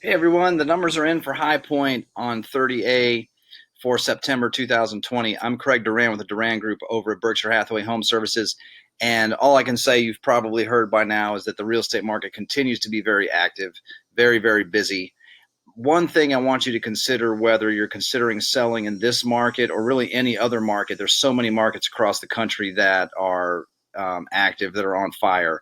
Hey everyone, the numbers are in for High Point on 30A for September 2020. I'm Craig Duran with the Duran Group over at Berkshire Hathaway Home Services. And all I can say you've probably heard by now is that the real estate market continues to be very active, very, very busy. One thing I want you to consider, whether you're considering selling in this market or really any other market, there's so many markets across the country that are active, that are on fire.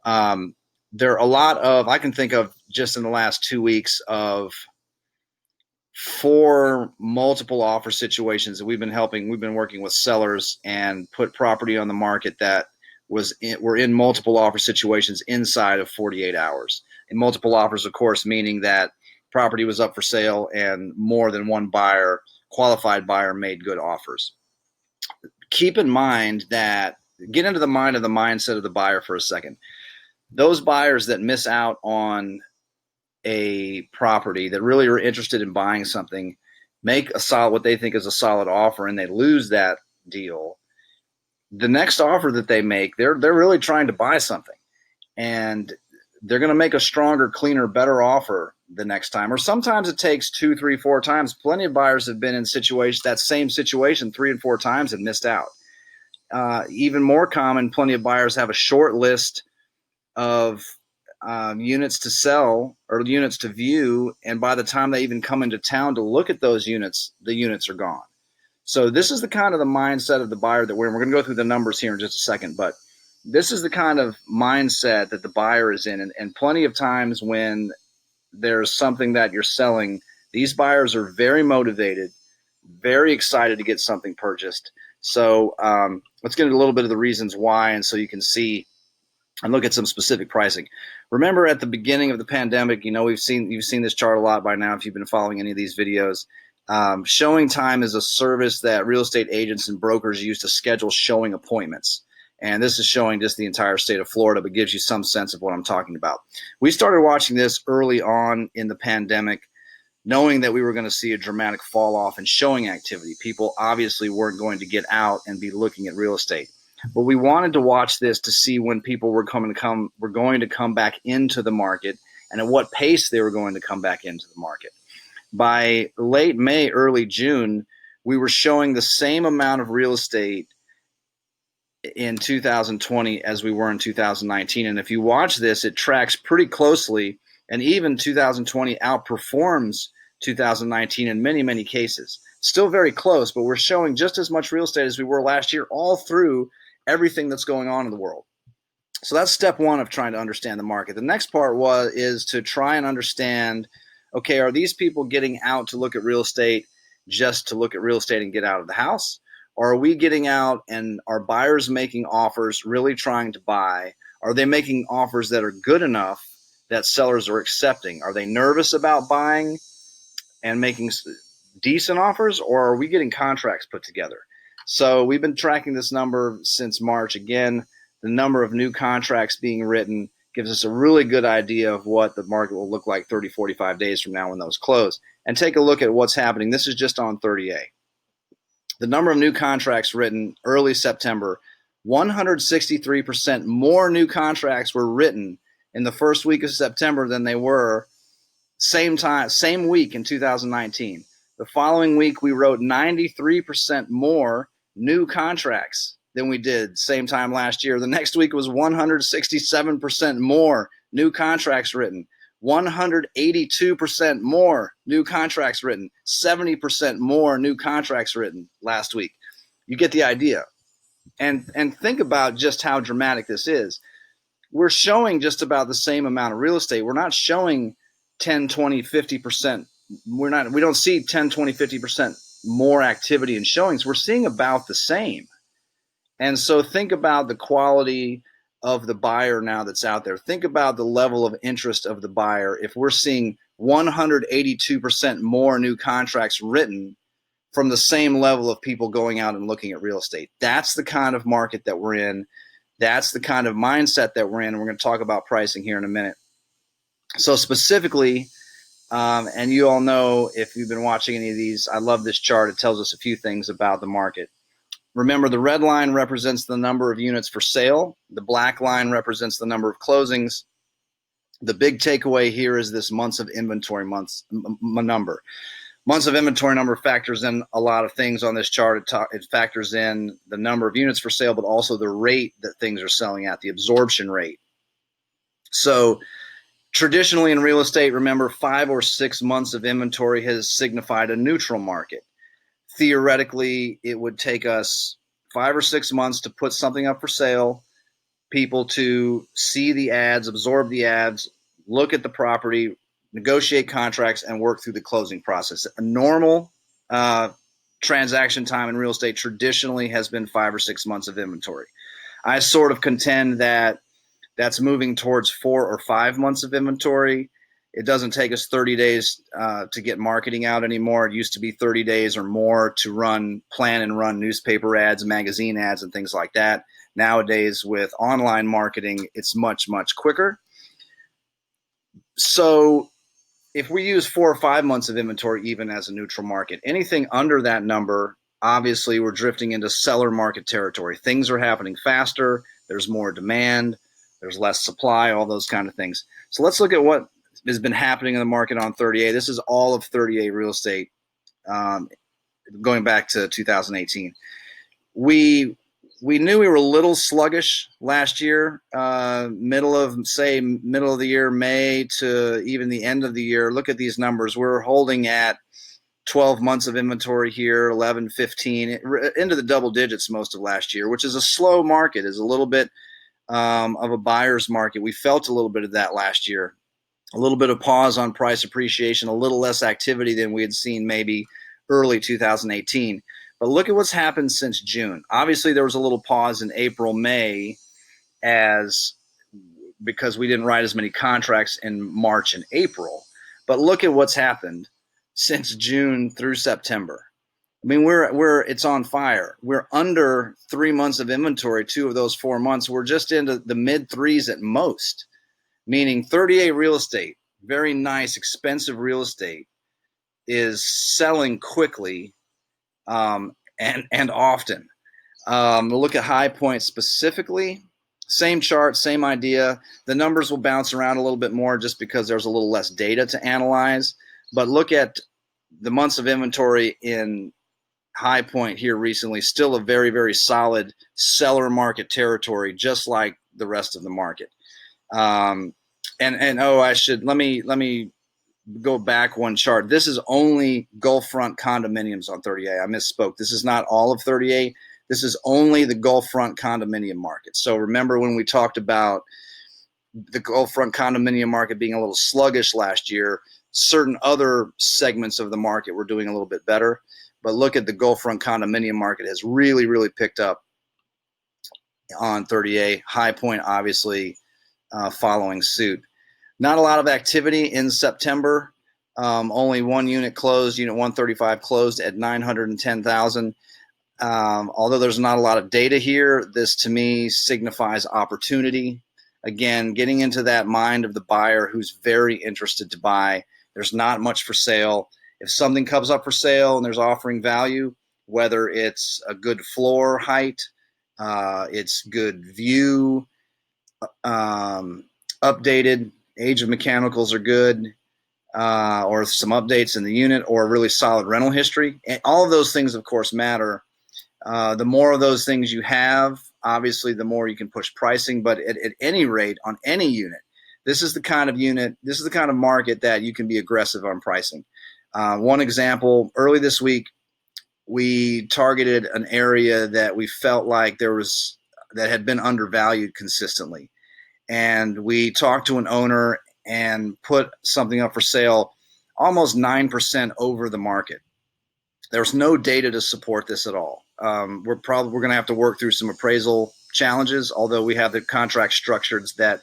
Um, there are a lot of, I can think of just in the last 2 weeks of four multiple offer situations that we've been working with sellers and put property on the market that were in multiple offer situations inside of 48 hours. And multiple offers, of course, meaning that property was up for sale and more than one buyer, qualified buyer, made good offers. Keep in mind that, get into the mindset of the buyer for a second. Those buyers that miss out on a property, that really are interested in buying something, make a solid, what they think is a solid offer, and they lose that deal, the next offer that they make, they're really trying to buy something, and they're going to make a stronger, cleaner, better offer the next time. Or sometimes it takes 2, 3, 4 times. Plenty of buyers have been in that same situation 3 and 4 times and missed out. Even more common, plenty of buyers have a short list of units to sell or units to view, and by the time they even come into town to look at those units, the units are gone. So this is the kind of the mindset of the buyer that we're in. We're going to go through the numbers here in just a second, but this is the kind of mindset that the buyer is in. And plenty of times when there's something that you're selling, these buyers are very motivated, very excited to get something purchased. So let's get into a little bit of the reasons why, and so you can see and look at some specific pricing. Remember, at the beginning of the pandemic, you've seen this chart a lot by now if you've been following any of these videos. Showing time is a service that real estate agents and brokers use to schedule showing appointments. And this is showing just the entire state of Florida, but gives you some sense of what I'm talking about. We started watching this early on in the pandemic, knowing that we were going to see a dramatic fall off in showing activity. People obviously weren't going to get out and be looking at real estate. But we wanted to watch this to see when people were going to come back into the market, and at what pace they were going to come back into the market. By late May, early June, we were showing the same amount of real estate in 2020 as we were in 2019. And if you watch this, it tracks pretty closely, and even 2020 outperforms 2019 in many, many cases. Still very close, but we're showing just as much real estate as we were last year, all through everything that's going on in the world. So that's step one of trying to understand the market. The next part is to try and understand, okay, are these people getting out to look at real estate just to look at real estate and get out of the house? Or are we getting out and are buyers making offers really trying to buy? Are they making offers that are good enough that sellers are accepting? Are they nervous about buying and making decent offers, or are we getting contracts put together? So we've been tracking this number since March. Again, the number of new contracts being written gives us a really good idea of what the market will look like 30, 45 days from now when those close. And take a look at what's happening. This is just on 30A. The number of new contracts written early September, 163% more new contracts were written in the first week of September than they were same week in 2019. The following week, we wrote 93% more new contracts than we did same time last year. The next week was 167% more new contracts written, 182% more new contracts written, 70% more new contracts written last week. You get the idea. And think about just how dramatic this is. We're showing just about the same amount of real estate. We're not showing 10, 20, 50%. We don't see 10, 20, 50% more activity in showings. We're seeing about the same. And so think about the quality of the buyer now that's out there. Think about the level of interest of the buyer. If we're seeing 182% more new contracts written from the same level of people going out and looking at real estate, that's the kind of market that we're in. That's the kind of mindset that we're in. We're going to talk about pricing here in a minute. So specifically, and you all know if you've been watching any of these, I love this chart. It tells us a few things about the market. Remember, the red line represents the number of units for sale. The black line represents the number of closings. The big takeaway here is this months of inventory number. Months of inventory number factors in a lot of things on this chart. It factors in the number of units for sale, but also the rate that things are selling at, the absorption rate. So traditionally in real estate, remember, 5 or 6 months of inventory has signified a neutral market. Theoretically, it would take us 5 or 6 months to put something up for sale, people to see the ads, absorb the ads, look at the property, negotiate contracts, and work through the closing process. A normal transaction time in real estate traditionally has been 5 or 6 months of inventory. I sort of contend that that's moving towards 4 or 5 months of inventory. It doesn't take us 30 days to get marketing out anymore. It used to be 30 days or more to plan and run newspaper ads, magazine ads, and things like that. Nowadays, with online marketing, it's much, much quicker. So if we use 4 or 5 months of inventory, even as a neutral market, anything under that number, obviously we're drifting into seller market territory. Things are happening faster. There's more demand. There's less supply, all those kind of things. So let's look at what has been happening in the market on 30A. This is all of 30A real estate going back to 2018. We knew we were a little sluggish last year, middle of the year, May to even the end of the year. Look at these numbers. We're holding at 12 months of inventory here, 11, 15, into the double digits most of last year, which is a slow market, is a little bit of a buyer's market. We felt a little bit of that last year, a little bit of pause on price appreciation, a little less activity than we had seen maybe early 2018. But look at what's happened since June. Obviously, there was a little pause in April, May, because we didn't write as many contracts in March and April. But look at what's happened since June through September. I mean, it's on fire. We're under 3 months of inventory, 2 of those 4 months. We're just into the mid threes at most, meaning 30A real estate, very nice, expensive real estate, is selling quickly and often. We'll look at High Pointe specifically. Same chart, same idea. The numbers will bounce around a little bit more just because there's a little less data to analyze. But look at the months of inventory in High Pointe here recently, still a very, very solid seller market territory, just like the rest of the market. Let me go back one chart. This is only Gulffront condominiums on 30A. I misspoke. This is not all of 30A. This is only the Gulffront condominium market. So remember when we talked about the Gulffront condominium market being a little sluggish last year, certain other segments of the market were doing a little bit better. But look at the Gulffront condominium market has really, really picked up on 30A. High Pointe, obviously, following suit. Not a lot of activity in September. Only one unit closed. Unit 135 closed at $910,000. Although there's not a lot of data here, this to me signifies opportunity. Again, getting into that mind of the buyer who's very interested to buy. There's not much for sale. If something comes up for sale and there's offering value, whether it's a good floor height, it's good view, updated, age of mechanicals are good, or some updates in the unit, or a really solid rental history. And all of those things, of course, matter. The more of those things you have, obviously, the more you can push pricing. But at any rate, on any unit, this is the kind of market that you can be aggressive on pricing. One example, early this week, we targeted an area that we felt like that had been undervalued consistently. And we talked to an owner and put something up for sale almost 9% over the market. There's no data to support this at all. We're going to have to work through some appraisal challenges, although we have the contract structured that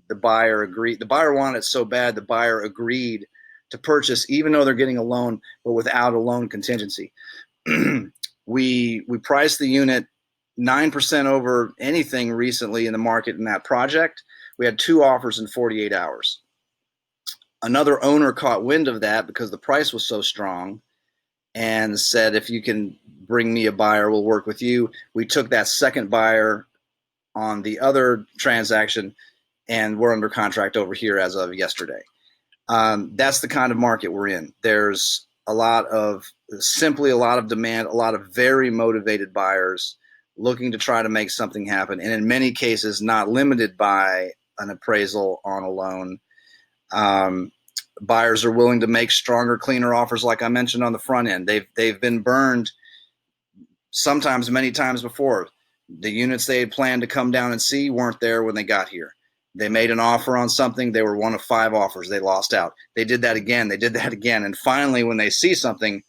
the buyer agreed. The buyer wanted it so bad, the buyer agreed to purchase, even though they're getting a loan, but without a loan contingency. We priced the unit 9% over anything recently in the market in that project. We had 2 offers in 48 hours. Another owner caught wind of that because the price was so strong and said, if you can bring me a buyer, we'll work with you. We took that second buyer on the other transaction and we're under contract over here as of yesterday. That's the kind of market we're in. There's simply a lot of demand, a lot of very motivated buyers looking to try to make something happen, and in many cases not limited by an appraisal on a loan. Buyers are willing to make stronger, cleaner offers, like I mentioned on the front end. They've been burned sometimes many times before. The units they had planned to come down and see weren't there when they got here. They made an offer on something. They were one of 5 offers. They lost out. They did that again. They did that again. And finally, when they see something,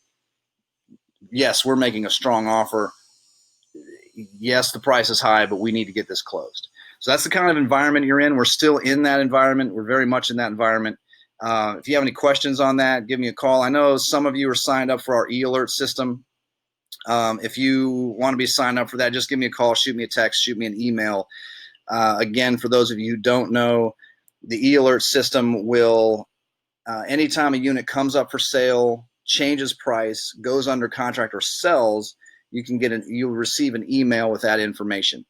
yes, we're making a strong offer. Yes, the price is high, but we need to get this closed. So that's the kind of environment you're in. We're still in that environment. We're very much in that environment. If you have any questions on that, give me a call. I know some of you are signed up for our e-alert system. If you want to be signed up for that, just give me a call, shoot me a text, shoot me an email. Again, for those of you who don't know, the e-alert system will, anytime a unit comes up for sale, changes price, goes under contract, or sells, you'll receive an email with that information.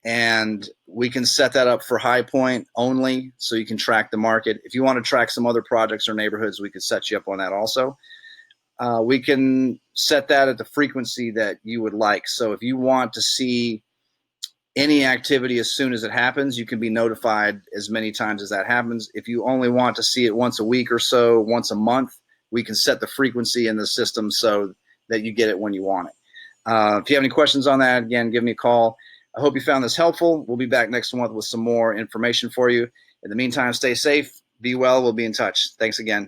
And we can set that up for High Point only, so you can track the market. If you want to track some other projects or neighborhoods, we could set you up on that also. We can set that at the frequency that you would like. So if you want to see any activity as soon as it happens, you can be notified as many times as that happens. If you only want to see it once a week or so, once a month, we can set the frequency in the system so that you get it when you want it. If you have any questions on that, again, give me a call. I hope you found this helpful. We'll be back next month with some more information for you. In the meantime, stay safe, be well. We'll be in touch. Thanks again.